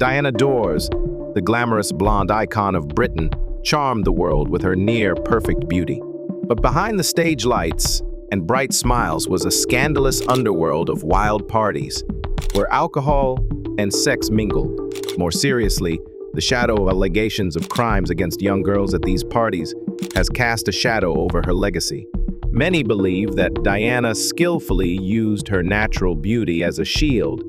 Diana Dors, the glamorous blonde icon of Britain, charmed the world with her near-perfect beauty. But behind the stage lights and bright smiles was a scandalous underworld of wild parties, where alcohol and sex mingled. More seriously, the shadow of allegations of crimes against young girls at these parties has cast a shadow over her legacy. Many believe that Diana skillfully used her natural beauty as a shield,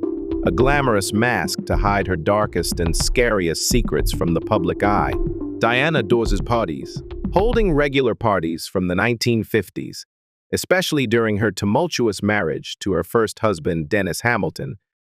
a glamorous mask to hide her darkest and scariest secrets from the public eye. Diana Dors's parties. Holding regular parties from the 1950s, especially during her tumultuous marriage to her first husband, Dennis Hamilton,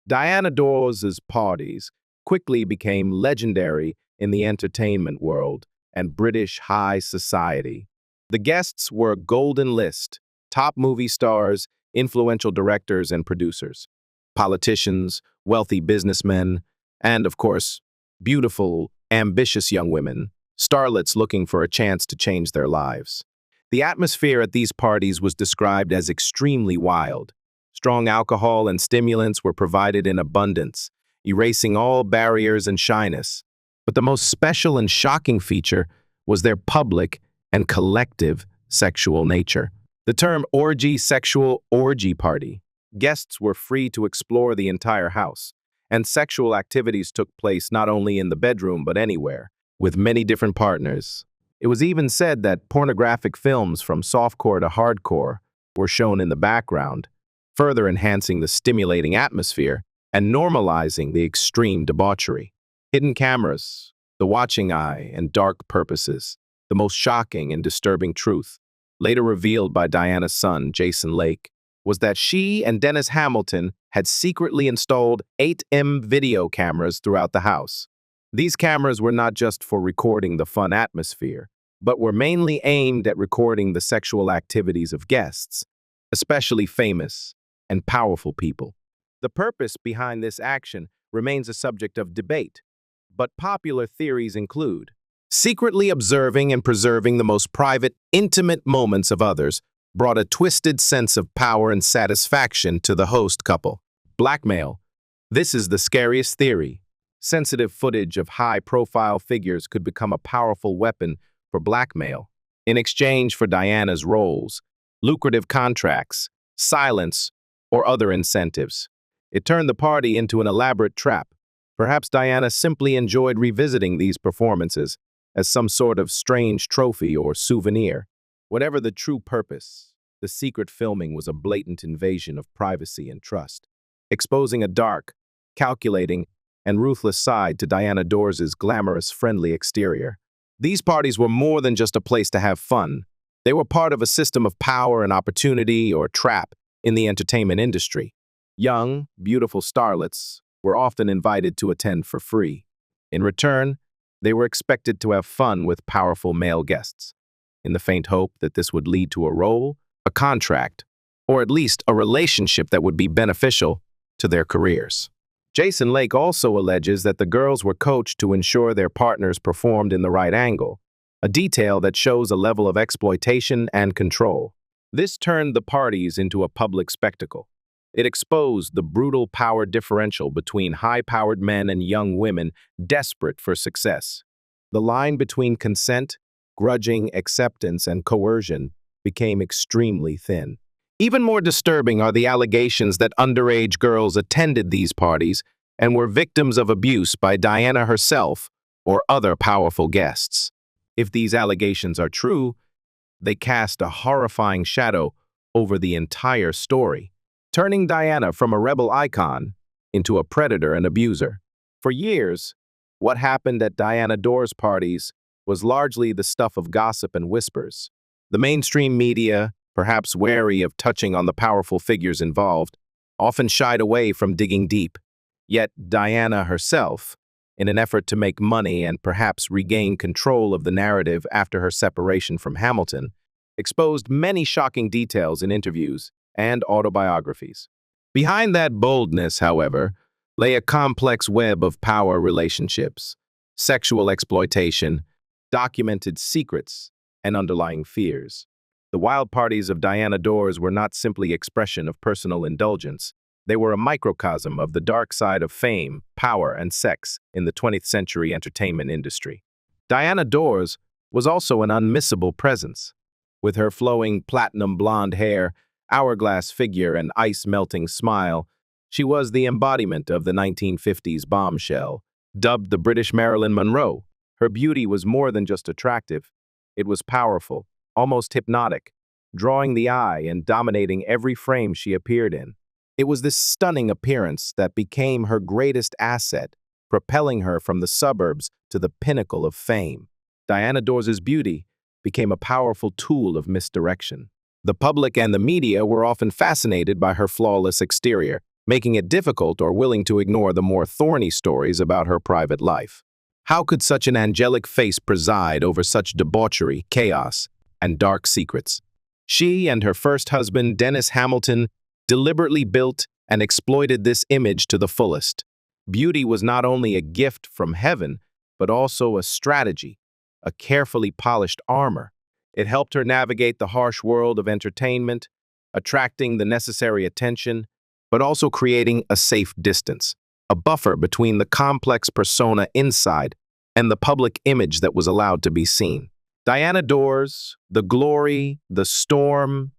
Diana Dors's parties quickly became legendary in the entertainment world and British high society. The guests were a golden list: top movie stars, influential directors and producers, politicians, wealthy businessmen, and, of course, beautiful, ambitious young women, starlets looking for a chance to change their lives. The atmosphere at these parties was described as extremely wild. Strong alcohol and stimulants were provided in abundance, erasing all barriers and shyness. But the most special and shocking feature was their public and collective sexual nature. The term sexual orgy party. Guests were free to explore the entire house, and sexual activities took place not only in the bedroom but anywhere, with many different partners. It was even said that pornographic films from softcore to hardcore were shown in the background, further enhancing the stimulating atmosphere and normalizing the extreme debauchery. Hidden cameras, the watching eye, and dark purposes. The most shocking and disturbing truth, later revealed by Diana's son, Jason Lake, was that she and Dennis Hamilton had secretly installed 8M video cameras throughout the house. These cameras were not just for recording the fun atmosphere, but were mainly aimed at recording the sexual activities of guests, especially famous and powerful people. The purpose behind this action remains a subject of debate, but popular theories include secretly observing and preserving the most private, intimate moments of others brought a twisted sense of power and satisfaction to the host couple. Blackmail. This is the scariest theory. Sensitive footage of high-profile figures could become a powerful weapon for blackmail. In exchange for Diana's roles, lucrative contracts, silence, or other incentives. It turned the party into an elaborate trap. Perhaps Diana simply enjoyed revisiting these performances as some sort of strange trophy or souvenir. Whatever the true purpose, the secret filming was a blatant invasion of privacy and trust, exposing a dark, calculating, and ruthless side to Diana Dors's glamorous, friendly exterior. These parties were more than just a place to have fun. They were part of a system of power and opportunity, or trap, in the entertainment industry. Young, beautiful starlets were often invited to attend for free. In return, they were expected to have fun with powerful male guests, in the faint hope that this would lead to a role, a contract, or at least a relationship that would be beneficial to their careers. Jason Lake also alleges that the girls were coached to ensure their partners performed in the right angle, a detail that shows a level of exploitation and control. This turned the parties into a public spectacle. It exposed the brutal power differential between high-powered men and young women desperate for success. The line between consent, grudging acceptance, and coercion became extremely thin. Even more disturbing are the allegations that underage girls attended these parties and were victims of abuse by Diana herself or other powerful guests. If these allegations are true, they cast a horrifying shadow over the entire story, turning Diana from a rebel icon into a predator and abuser. For years, what happened at Diana Dors parties was largely the stuff of gossip and whispers. The mainstream media, perhaps wary of touching on the powerful figures involved, often shied away from digging deep. Yet Diana herself, in an effort to make money and perhaps regain control of the narrative after her separation from Hamilton, exposed many shocking details in interviews and autobiographies. Behind that boldness, however, lay a complex web of power relationships, sexual exploitation, documented secrets, and underlying fears. The wild parties of Diana Dors were not simply expression of personal indulgence. They were a microcosm of the dark side of fame, power, and sex in the 20th century entertainment industry. Diana Dors was also an unmissable presence. With her flowing platinum blonde hair, hourglass figure, and ice-melting smile, she was the embodiment of the 1950s bombshell. Dubbed the British Marilyn Monroe, her beauty was more than just attractive. It was powerful, almost hypnotic, drawing the eye and dominating every frame she appeared in. It was this stunning appearance that became her greatest asset, propelling her from the suburbs to the pinnacle of fame. Diana Dors's beauty became a powerful tool of misdirection. The public and the media were often fascinated by her flawless exterior, making it difficult or willing to ignore the more thorny stories about her private life. How could such an angelic face preside over such debauchery, chaos, and dark secrets? She and her first husband, Dennis Hamilton, deliberately built and exploited this image to the fullest. Beauty was not only a gift from heaven, but also a strategy, a carefully polished armor. It helped her navigate the harsh world of entertainment, attracting the necessary attention, but also creating a safe distance, a buffer between the complex persona inside and the public image that was allowed to be seen. Diana Dors, the glory, the storm,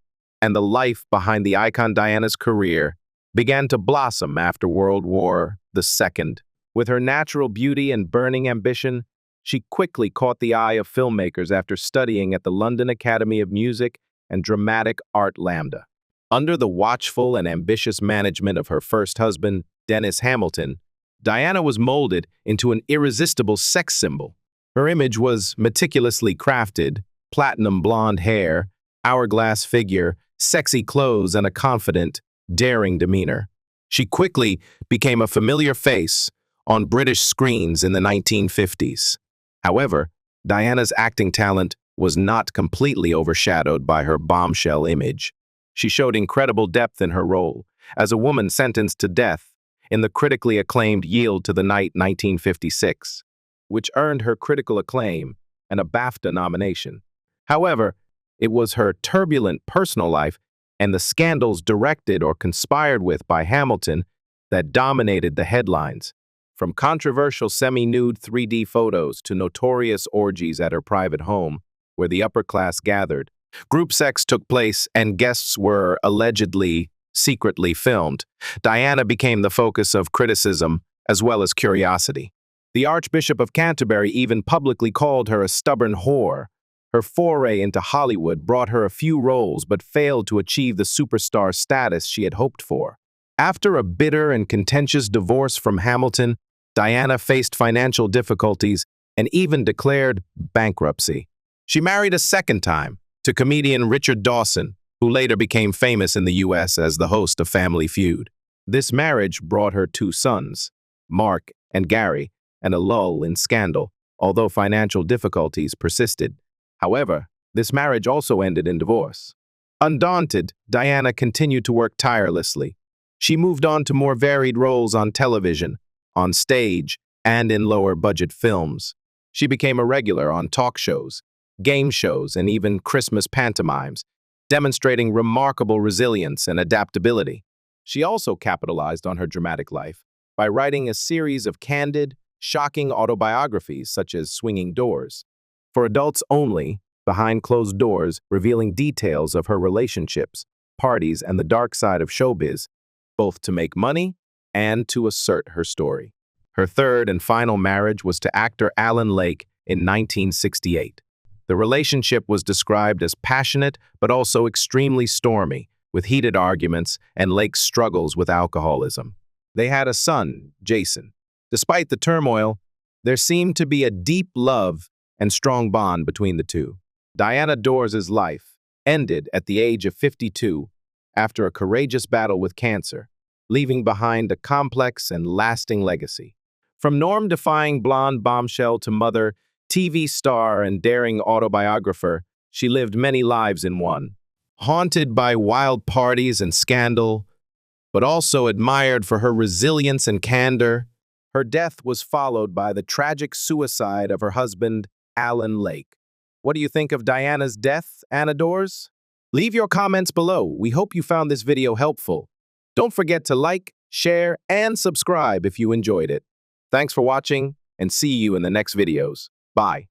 and the life behind the icon Diana's career began to blossom after World War II. With her natural beauty and burning ambition, she quickly caught the eye of filmmakers after studying at the London Academy of Music and Dramatic Art Lambda. Under the watchful and ambitious management of her first husband, Dennis Hamilton, Diana was molded into an irresistible sex symbol. Her image was meticulously crafted: platinum blonde hair, hourglass figure, sexy clothes, and a confident, daring demeanor. She quickly became a familiar face on British screens in the 1950s. However, Diana's acting talent was not completely overshadowed by her bombshell image. She showed incredible depth in her role as a woman sentenced to death in the critically acclaimed Yield to the Night 1956, which earned her critical acclaim and a BAFTA nomination. However, it was her turbulent personal life and the scandals directed or conspired with by Hamilton that dominated the headlines. From controversial semi-nude 3D photos to notorious orgies at her private home, where the upper class gathered, group sex took place and guests were allegedly secretly filmed. Diana became the focus of criticism as well as curiosity. The Archbishop of Canterbury even publicly called her a stubborn whore. Her foray into Hollywood brought her a few roles but failed to achieve the superstar status she had hoped for. After a bitter and contentious divorce from Hamilton, Diana faced financial difficulties and even declared bankruptcy. She married a second time to comedian Richard Dawson, who later became famous in the U.S. as the host of Family Feud. This marriage brought her two sons, Mark and Gary, and a lull in scandal, although financial difficulties persisted. However, this marriage also ended in divorce. Undaunted, Diana continued to work tirelessly. She moved on to more varied roles on television, on stage, and in lower-budget films. She became a regular on talk shows, game shows, and even Christmas pantomimes, demonstrating remarkable resilience and adaptability. She also capitalized on her dramatic life by writing a series of candid, shocking autobiographies such as Swinging Doors, for adults only, behind closed doors, revealing details of her relationships, parties, and the dark side of showbiz, both to make money and to assert her story. Her third and final marriage was to actor Alan Lake in 1968. The relationship was described as passionate but also extremely stormy, with heated arguments and Lake's struggles with alcoholism. They had a son, Jason. Despite the turmoil, there seemed to be a deep love and strong bond between the two. Diana Dors's life ended at the age of 52 after a courageous battle with cancer, leaving behind a complex and lasting legacy. From norm-defying blonde bombshell to mother, TV star, and daring autobiographer, she lived many lives in one. Haunted by wild parties and scandal, but also admired for her resilience and candor, her death was followed by the tragic suicide of her husband, Alan Lake. What do you think of Diana's death, Anna Dors? Leave your comments below. We hope you found this video helpful. Don't forget to like, share, and subscribe if you enjoyed it. Thanks for watching, and see you in the next videos. Bye.